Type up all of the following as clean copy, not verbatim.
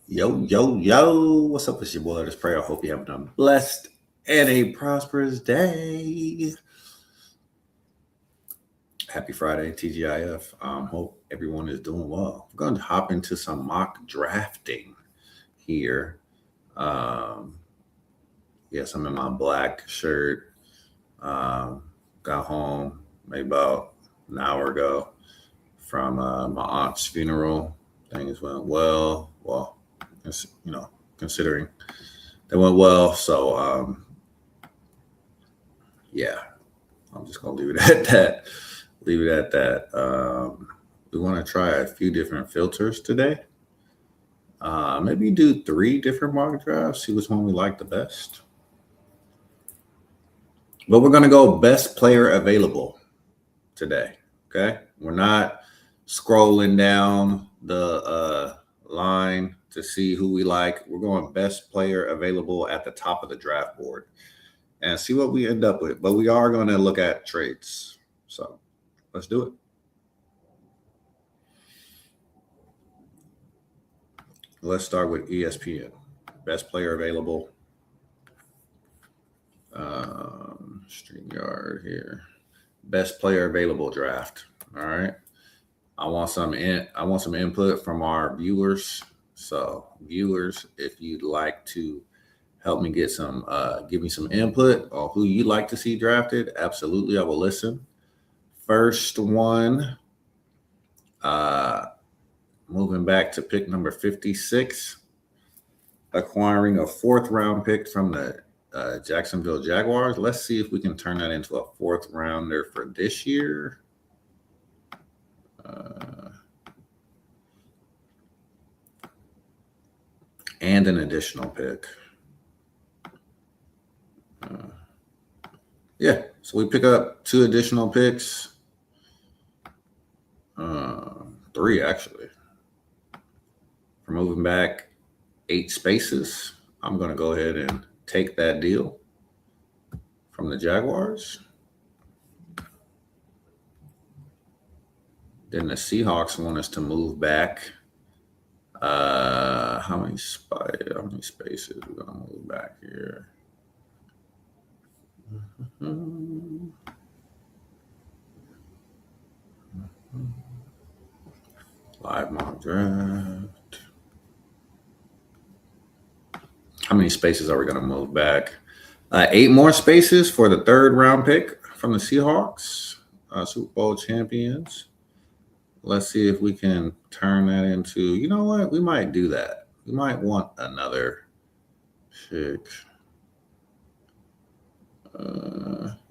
Yo, yo, yo. What's up? It's your boy, Let's Pray. I hope you're having a blessed and a prosperous day. Happy Friday, TGIF. Hope everyone is doing well. We're going to hop into some mock drafting here. Um, yes, I'm in my black shirt. Um, got home maybe about an hour ago from my aunt's funeral. Things went well. Well, considering they went well. So, yeah, I'm just gonna leave it at that. Leave it at that. We want to try a few different filters today. Maybe do 3 different mock drafts. See which one we like the best. But we're gonna go best player available today. Okay, we're not scrolling down the line to see who we like. We're going best player available at the top of the draft board and see what we end up with. But we are going to look at trades. So let's do it. Let's start with ESPN. Best player available. StreamYard here. Best player available draft. All right. I want some input from our viewers. So viewers, if you'd like to help me get some give me some input on who you'd like to see drafted, absolutely, I will listen. First one, moving back to pick number 56, acquiring a 4th-round pick from the Jacksonville Jaguars. Let's see if we can turn that into a 4th-rounder for this year. And an additional pick. Yeah, so we pick up 2 additional picks. 3 actually. For moving back 8 spaces, I'm going to go ahead and take that deal from the Jaguars. Then the Seahawks want us to move back. How many spaces we're going to move back here? Live mock draft. How many spaces are we going to move back? 8 more spaces for the 3rd-round pick from the Seahawks, Super Bowl champions. Let's see if we can turn that into, you know what? We might do that. We might want another pick.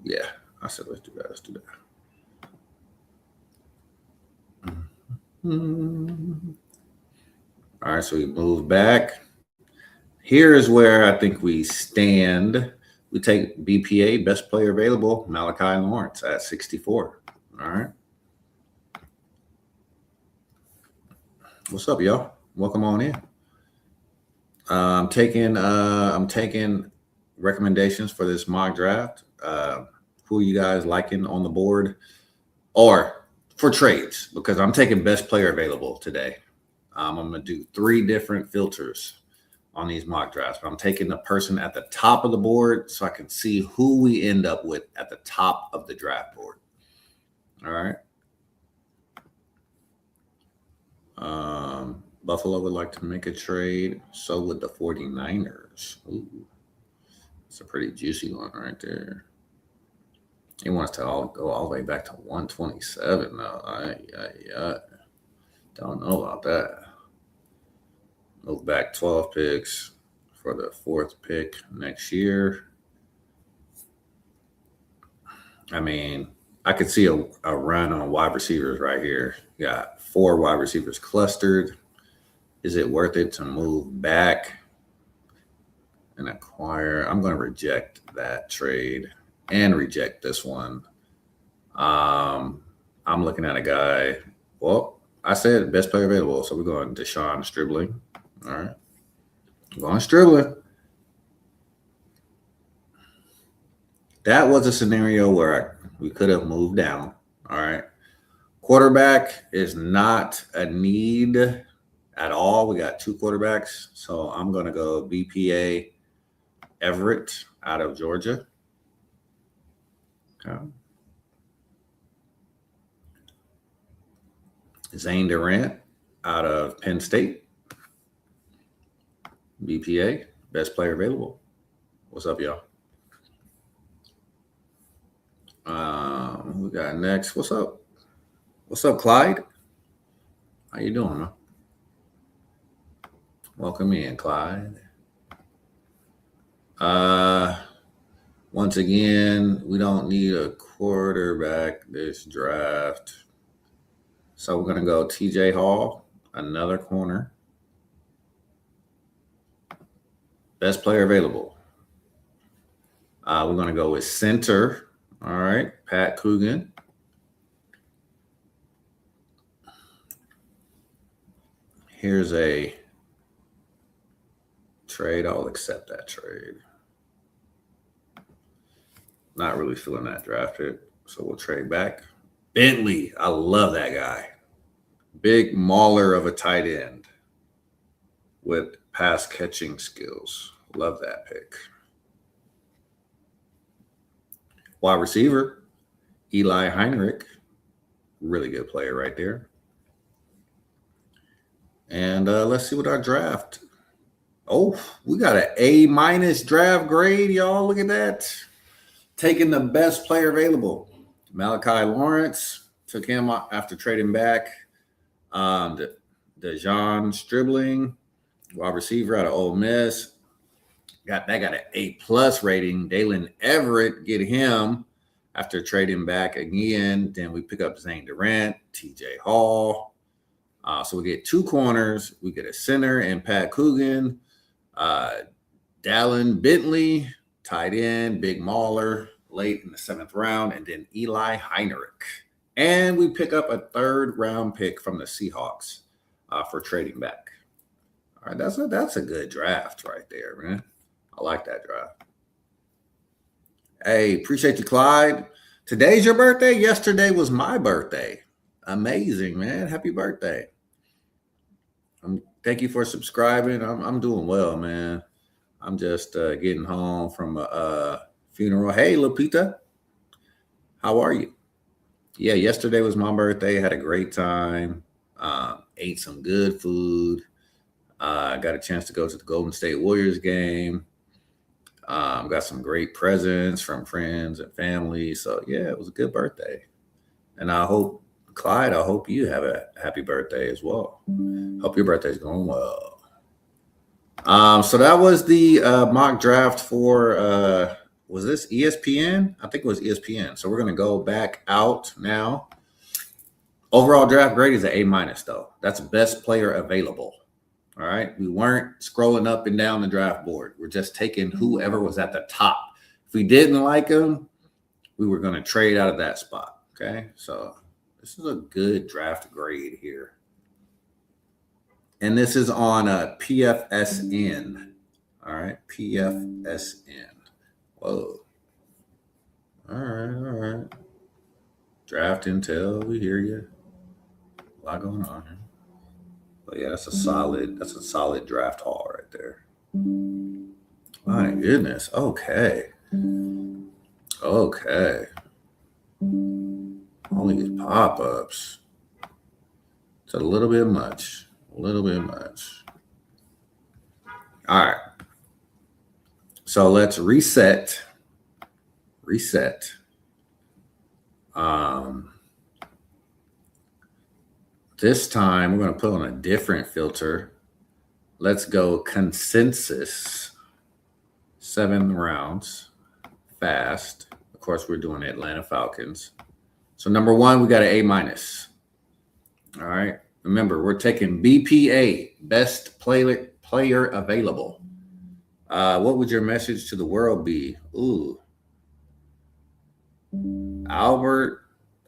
Yeah, I said let's do that. Let's do that. All right, so we move back. Here is where I think we stand. We take BPA, best player available, Malachi Lawrence at 64. All right. What's up, y'all? Welcome on in. I'm taking recommendations for this mock draft. Who you guys liking on the board, or for trades? Because I'm taking best player available today. I'm gonna do 3 different filters on these mock drafts. But I'm taking the person at the top of the board so I can see who we end up with at the top of the draft board. All right. Buffalo would like to make a trade. So would the 49ers. Ooh, it's a pretty juicy one right there. He wants to go all the way back to 127 though. I don't know about that. Move back 12 picks for the 4th pick next year. I mean, I could see a run on wide receivers right here. You got 4 wide receivers clustered. Is it worth it to move back and acquire? I'm going to reject that trade and reject this one. I'm looking at a guy. Well, I said best player available, so we're going Deshaun Stribling. All right, going Stribling. That was a scenario where we could have moved down. All right, quarterback is not a need. at all. We got 2 quarterbacks. So I'm going to go BPA Everett out of Georgia. Okay. Zane Durant out of Penn State. BPA, best player available. What's up, y'all? We got next. What's up? What's up, Clyde? How you doing, man? Welcome in, Clyde. Once again, we don't need a quarterback this draft. So we're going to go TJ Hall, another corner. Best player available. We're going to go with center. All right, Pat Coogan. Here's a trade. I'll accept that trade. Not really feeling that draft pick, so we'll trade back. Bentley, I love that guy. Big mauler of a tight end with pass catching skills. Love that pick. Wide receiver, Eli Heinrich. Really good player right there. And let's see what our draft. Oh, we got an A- draft grade, y'all. Look at that. Taking the best player available. Malachi Lawrence, took him after trading back. DeJon Stribling, wide receiver out of Ole Miss. Got an A+ rating. Dalen Everett, get him after trading back again. Then we pick up Zane Durant, TJ Hall. So we get 2 corners. We get a center and Pat Coogan. Dallin Bentley, tight end, big mauler, late in the 7th round. And then Eli Heinrich. And we pick up a 3rd round pick from the Seahawks for trading back. All right, that's a good draft right there, man. I like that draft. Hey, appreciate you, Clyde. Today's your birthday. Yesterday was my birthday. Amazing, man. Happy birthday. Thank you for subscribing. I'm doing well, man. I'm just getting home from a funeral. Hey, Lupita. How are you? Yeah, yesterday was my birthday. Had a great time. Ate some good food. Got a chance to go to the Golden State Warriors game. Got some great presents from friends and family. So, yeah, it was a good birthday. And I hope, Clyde, I hope you have a happy birthday as well. Hope your birthday's going well. So that was the mock draft for, was this ESPN? I think it was ESPN. So we're going to go back out now. Overall draft grade is an A-, though. That's best player available. All right. We weren't scrolling up and down the draft board. We're just taking whoever was at the top. If we didn't like them, we were going to trade out of that spot. Okay. So this is a good draft grade here. And this is on PFSN. All right. PFSN. Whoa. All right. Draft intel. We hear you. A lot going on here. But yeah, that's a solid draft haul right there. My goodness. Okay. Only these pop-ups. It's a little bit much. All right. So let's reset. This time we're going to put on a different filter. Let's go consensus. 7 rounds. Fast. Of course, we're doing Atlanta Falcons. So number 1, we got an A-. All right. Remember, we're taking BPA, best player available. What would your message to the world be? Ooh.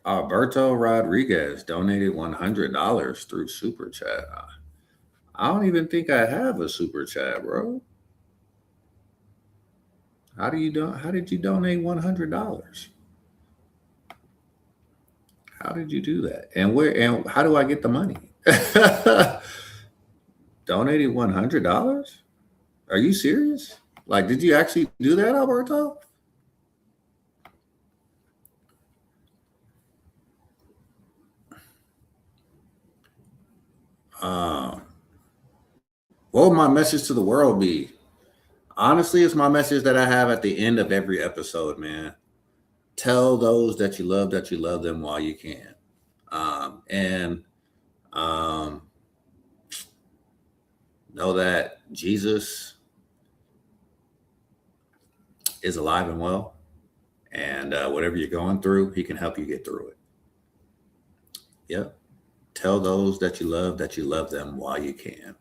Alberto Rodriguez donated $100 through Super Chat. I don't even think I have a Super Chat, bro. How did you donate $100? How did you do that? And how do I get the money? donated $100. Are you serious? Like, did you actually do that, Alberto? Uh, what would my message to the world be? Honestly, it's my message that I have at the end of every episode, man. Tell those that you love them while you can. And um, know that Jesus is alive and well. And whatever you're going through, he can help you get through it. Yep. Tell those that you love them while you can.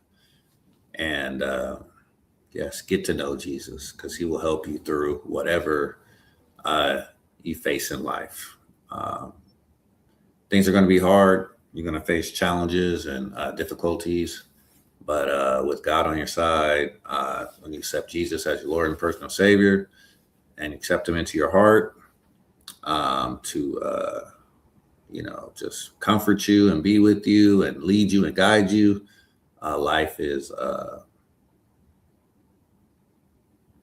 And yes, get to know Jesus because he will help you through whatever uh, you face in life. Um, Things are going to be hard. You're going to face challenges and difficulties. But with God on your side, when you accept Jesus as your Lord and personal Savior and accept him into your heart to, just comfort you and be with you and lead you and guide you, life is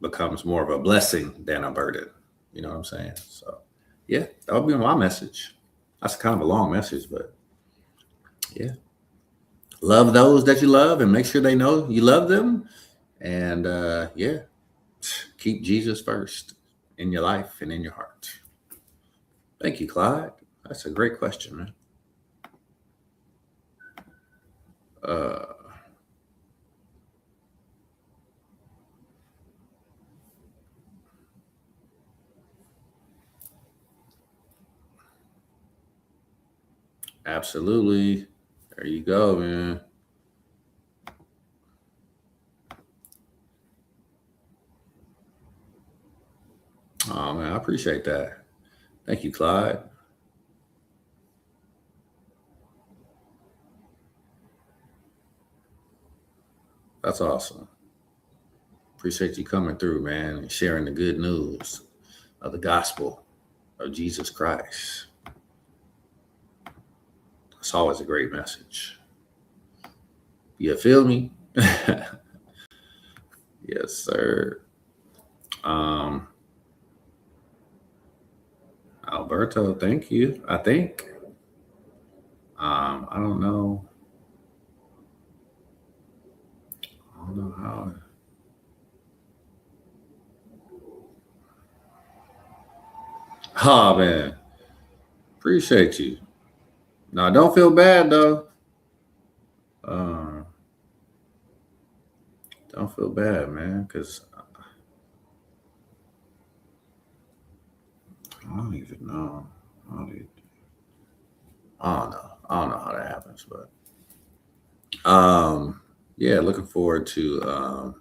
becomes more of a blessing than a burden. You know what I'm saying? So, yeah, that would be my message. That's kind of a long message, but yeah. Love those that you love and make sure they know you love them. And yeah, keep Jesus first in your life and in your heart. Thank you, Clyde. That's a great question, man. Uh, Absolutely. There you go, man. Oh, man, I appreciate that. Thank you, Clyde. That's awesome. Appreciate you coming through, man, and sharing the good news of the gospel of Jesus Christ. It's always a great message. You feel me? Yes, sir. Um, Alberto, thank you. I think. I don't know. I don't know how. Oh man, appreciate you. No, don't feel bad though. Uh, don't feel bad, man, because I don't even know. I don't, even, I don't know. I don't know how that happens, but yeah, looking forward to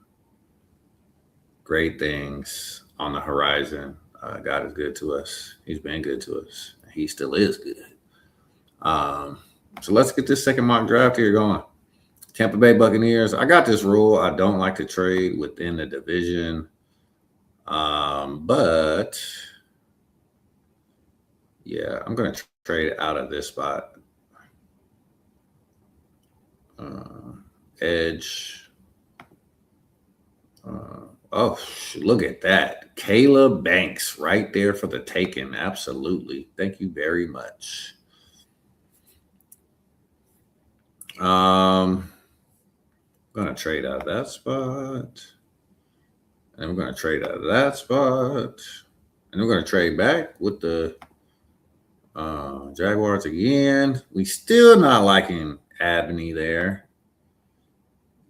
great things on the horizon. God is good to us. He's been good to us. He still is good. Um, so let's get this second mock draft here going. Tampa Bay Buccaneers. I got this rule. I don't like to trade within the division. But yeah, I'm going to trade out of this spot. Edge. Oh, look at that. Caleb Banks right there for the taking. Absolutely. Thank you very much. I'm going to trade out of that spot. And we're going to trade out of that spot. And we're going to trade back with the Jaguars again. We still not liking Abney there.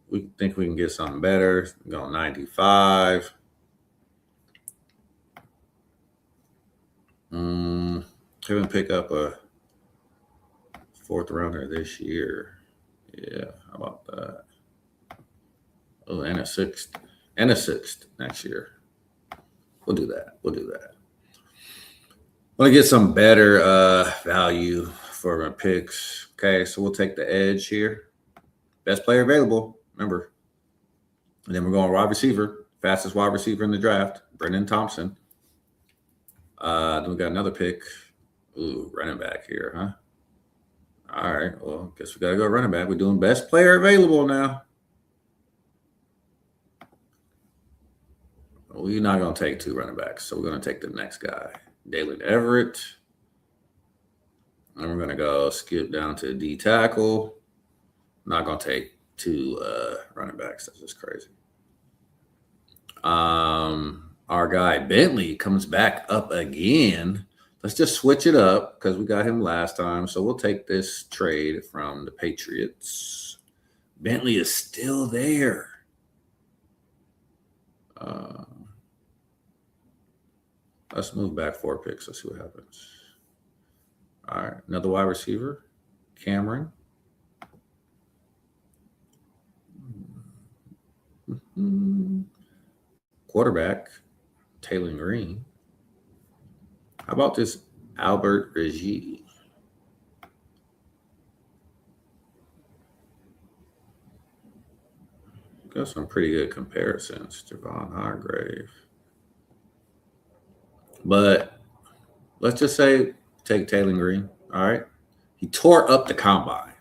We think we can get something better. Go 95. Couldn't pick up a fourth rounder this year. Yeah, how about that? Oh, and a sixth. And a sixth next year. We'll do that. We'll do that. Want to get some better value for my picks. Okay, so we'll take the edge here. Best player available, remember. And then we're going wide receiver. Fastest wide receiver in the draft, Brendan Thompson. Then we got another pick. Ooh, running back here, huh? All right. Well, guess we got to go running back. We're doing best player available now. We're not going to take 2 running backs, so we're going to take the next guy, Dalen Everett. And we're going to go skip down to D tackle. Not going to take 2 running backs. That's just crazy. Our guy Bentley comes back up again. Let's just switch it up because we got him last time. So we'll take this trade from the Patriots. Bentley is still there. Let's move back 4 picks. Let's see what happens. All right, another wide receiver, Cameron. Quarterback, Taylor Green. How about this Albert Regie? Got some pretty good comparisons. Javon Hargrave. But let's just say take Taylor Green. All right. He tore up the combine.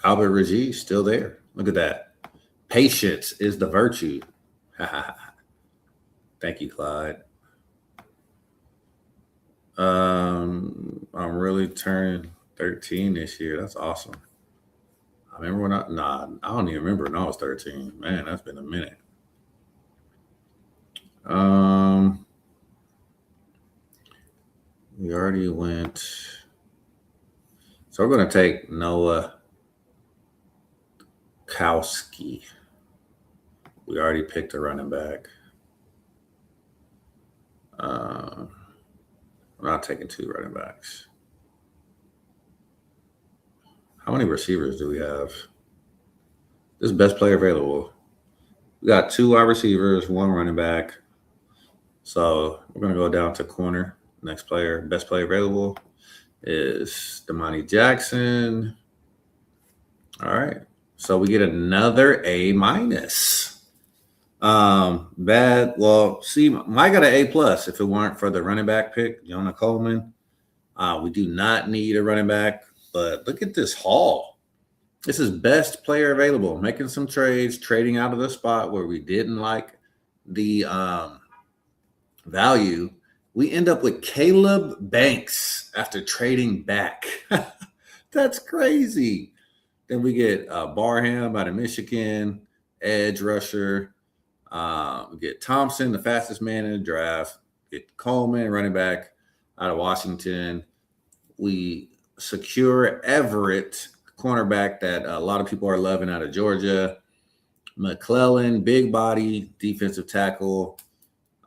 Albert Regie still there. Look at that. Patience is the virtue. Thank you, Clyde. I'm really turning 13 this year. That's awesome. I remember when I don't even remember when I was 13. Man, that's been a minute. We already went. So we're going to take Noah Kowski. We already picked a running back. We're not taking 2 running backs. How many receivers do we have? This is best player available. We got 2 wide receivers, 1 running back. So we're going to go down to corner. Next player, best player available is Damani Jackson. All right. So we get another A-. Bad. Well, see, I got an A+ if it weren't for the running back pick, Jonah Coleman. We do not need a running back, but look at this haul. This is best player available. Making some trades, trading out of the spot where we didn't like the value. We end up with Caleb Banks after trading back. That's crazy. Then we get Barham out of Michigan, edge rusher. We get Thompson, the fastest man in the draft. Get Coleman, running back out of Washington. We secure Everett, cornerback that a lot of people are loving out of Georgia. McClellan, big body, defensive tackle.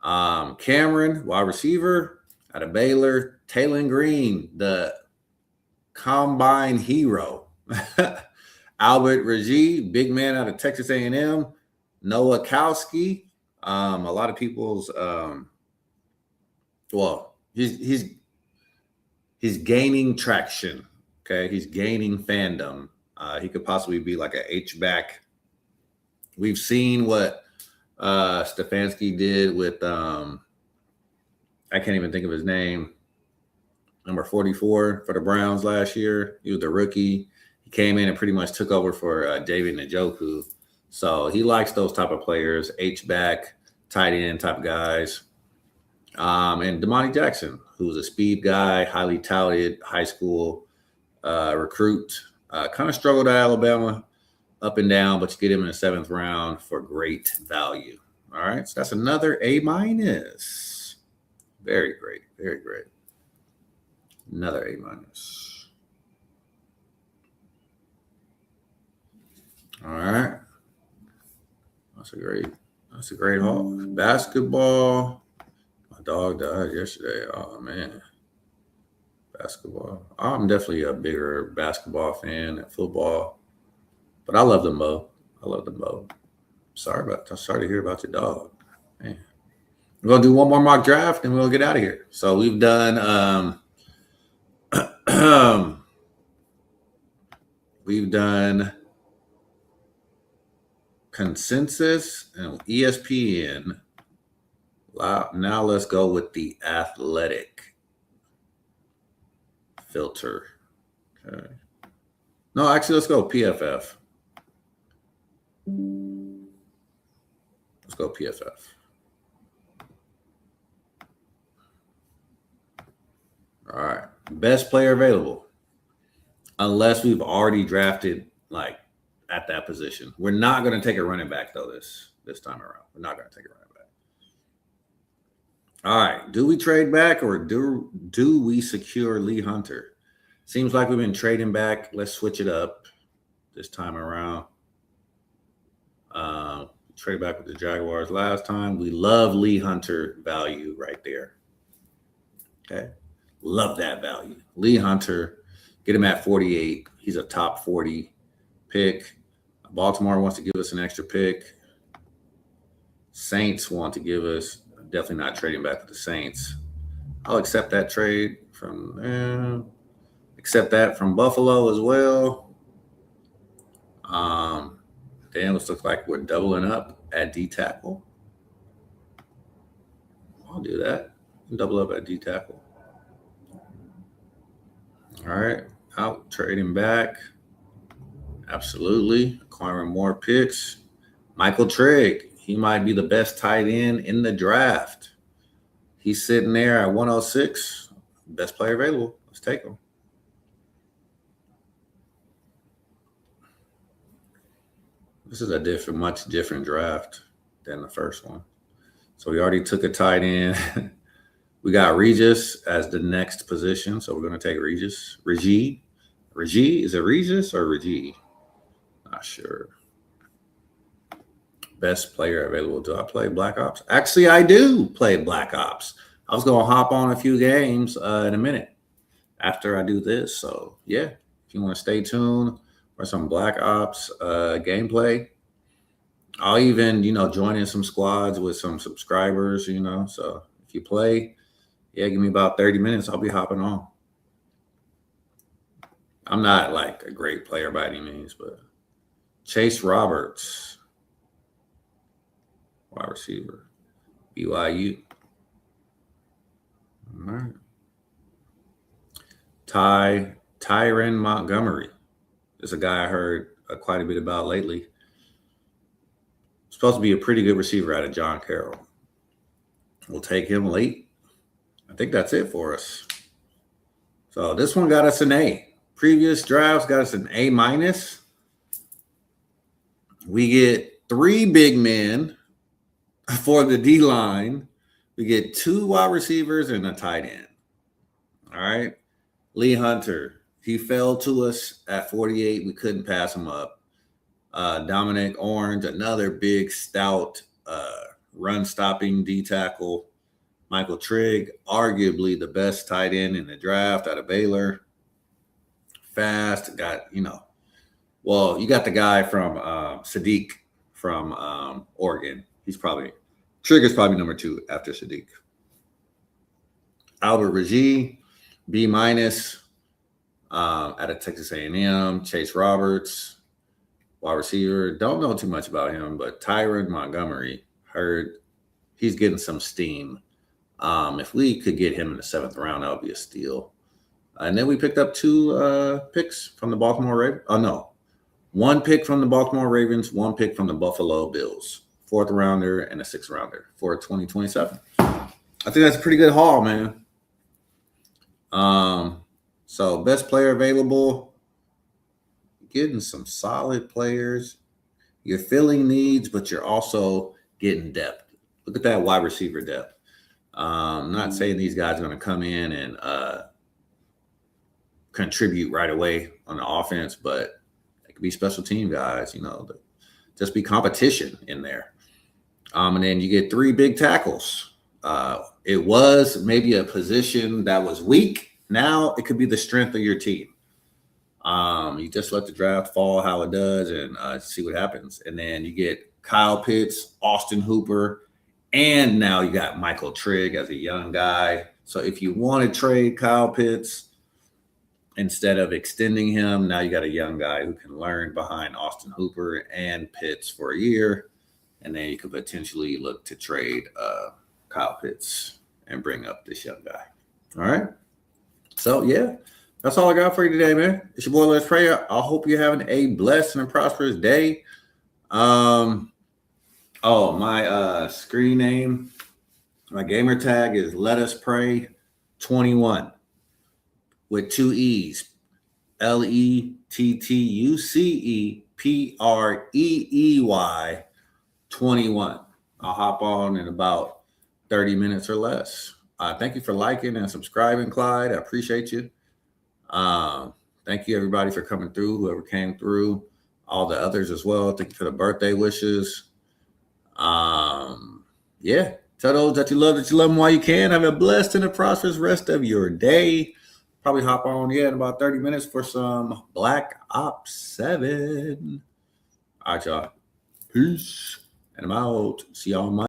Cameron, wide receiver out of Baylor. Taylor Green, the combine hero. Albert Regie, big man out of Texas A&M. Noah Kowski, a lot of people's he's gaining traction. Okay, he's gaining fandom. He could possibly be like a H-back. We've seen what Stefanski did with I can't even think of his name. Number 44 for the Browns last year. He was the rookie. He came in and pretty much took over for David Njoku. So he likes those type of players, H-back, tight end type guys. And Damani Jackson, who's a speed guy, highly touted, high school recruit. Kind of struggled at Alabama, up and down, but you get him in the 7th round for great value. All right, so that's another A-. Very great, very great. Another A-. All right. That's a great haul. Basketball. My dog died yesterday. Oh man. Basketball. I'm definitely a bigger basketball fan than football. But I love them both. Sorry to hear about your dog. Man. We're gonna do one more mock draft and we'll get out of here. So we've done consensus and ESPN. Now let's go with the athletic filter. Okay. No, actually, let's go PFF. go PFF. All right. Best player available. Unless we've already drafted like at that position. We're not going to take a running back though this time around. We're not going to take a running back. All right. Do we trade back or do we secure Lee Hunter? Seems like we've been trading back. Let's switch it up this time around. Trade back with the Jaguars last time. We love Lee Hunter value right there. Okay. Love that value. Lee Hunter, get him at 48. He's a top 40 pick. Baltimore wants to give us an extra pick. Saints want to give us, definitely not trading back with the Saints. I'll accept that trade from accept that from Buffalo as well. Then it looks like we're doubling up at D tackle. I'll do that. Double up at D tackle. All right. Out trading back. Absolutely. Acquiring more picks. Michael Trigg. He might be the best tight end in the draft. He's sitting there at 106. Best player available. Let's take him. This is a much different draft than the first one. So we already took a tight end. We got Regis as the next position. So we're going to take Regis. Reggie. Is it Regis or Reggie? Not sure. Best player available. Do I play Black Ops? Actually, I do play Black Ops. I was going to hop on a few games in a minute after I do this. So, yeah, if you want to stay tuned for some Black Ops gameplay, I'll even, join in some squads with some subscribers, So if you play, give me about 30 minutes. I'll be hopping on. I'm not like a great player by any means, but Chase Roberts, wide receiver, BYU. All right. Tyron Montgomery is a guy I heard quite a bit about lately. Supposed to be a pretty good receiver out of John Carroll. We'll take him late. I think that's it for us. So this one got us an A. Previous drafts got us an A-. We get 3 big men for the D-line. We get 2 wide receivers and a tight end. All right. Lee Hunter, he fell to us at 48. We couldn't pass him up. Dominic Orange, another big, stout, run-stopping D tackle. Michael Trigg, arguably the best tight end in the draft out of Baylor. Fast, you got the guy from Sadiq from Oregon. Trigger's probably number 2 after Sadiq. Albert Reggie, B- out of Texas A&M. Chase Roberts, wide receiver. Don't know too much about him, but Tyron Montgomery, heard he's getting some steam. If we could get him in the 7th round, that would be a steal. And then we picked up 2 picks from the Baltimore Ravens. Oh, no. 1 pick from the Baltimore Ravens, 1 pick from the Buffalo Bills. 4th rounder and a 6th rounder for 2027. I think that's a pretty good haul, man. So best player available. Getting some solid players. You're filling needs, but you're also getting depth. Look at that wide receiver depth. I'm not saying these guys are going to come in and contribute right away on the offense, but they could be special team guys, just be competition in there. And then you get 3 big tackles. It was maybe a position that was weak. Now it could be the strength of your team. You just let the draft fall how it does and see what happens. And then you get Kyle Pitts, Austin Hooper, and now you got Michael Trigg as a young guy. So if you want to trade Kyle Pitts, instead of extending him, now you got a young guy who can learn behind Austin Hooper and Pitts for a year. And then you could potentially look to trade Kyle Pitts and bring up this young guy. All right. So, yeah, that's all I got for you today, man. It's your boy, Let's Pray. I hope you're having a blessed and prosperous day. Oh, my screen name, my gamer tag is Let Us Pray 21 with two E's. LETTUCEPREEY 21. I'll hop on in about 30 minutes or less. Thank you for liking and subscribing, Clyde. I appreciate you. Thank you, everybody, for coming through, whoever came through, all the others as well. Thank you for the birthday wishes. Yeah, tell those that you love them while you can. Have a blessed and a prosperous rest of your day. Probably hop on, in about 30 minutes for some Black Ops 7. All right, y'all. Peace. And I'm out. See y'all Monday.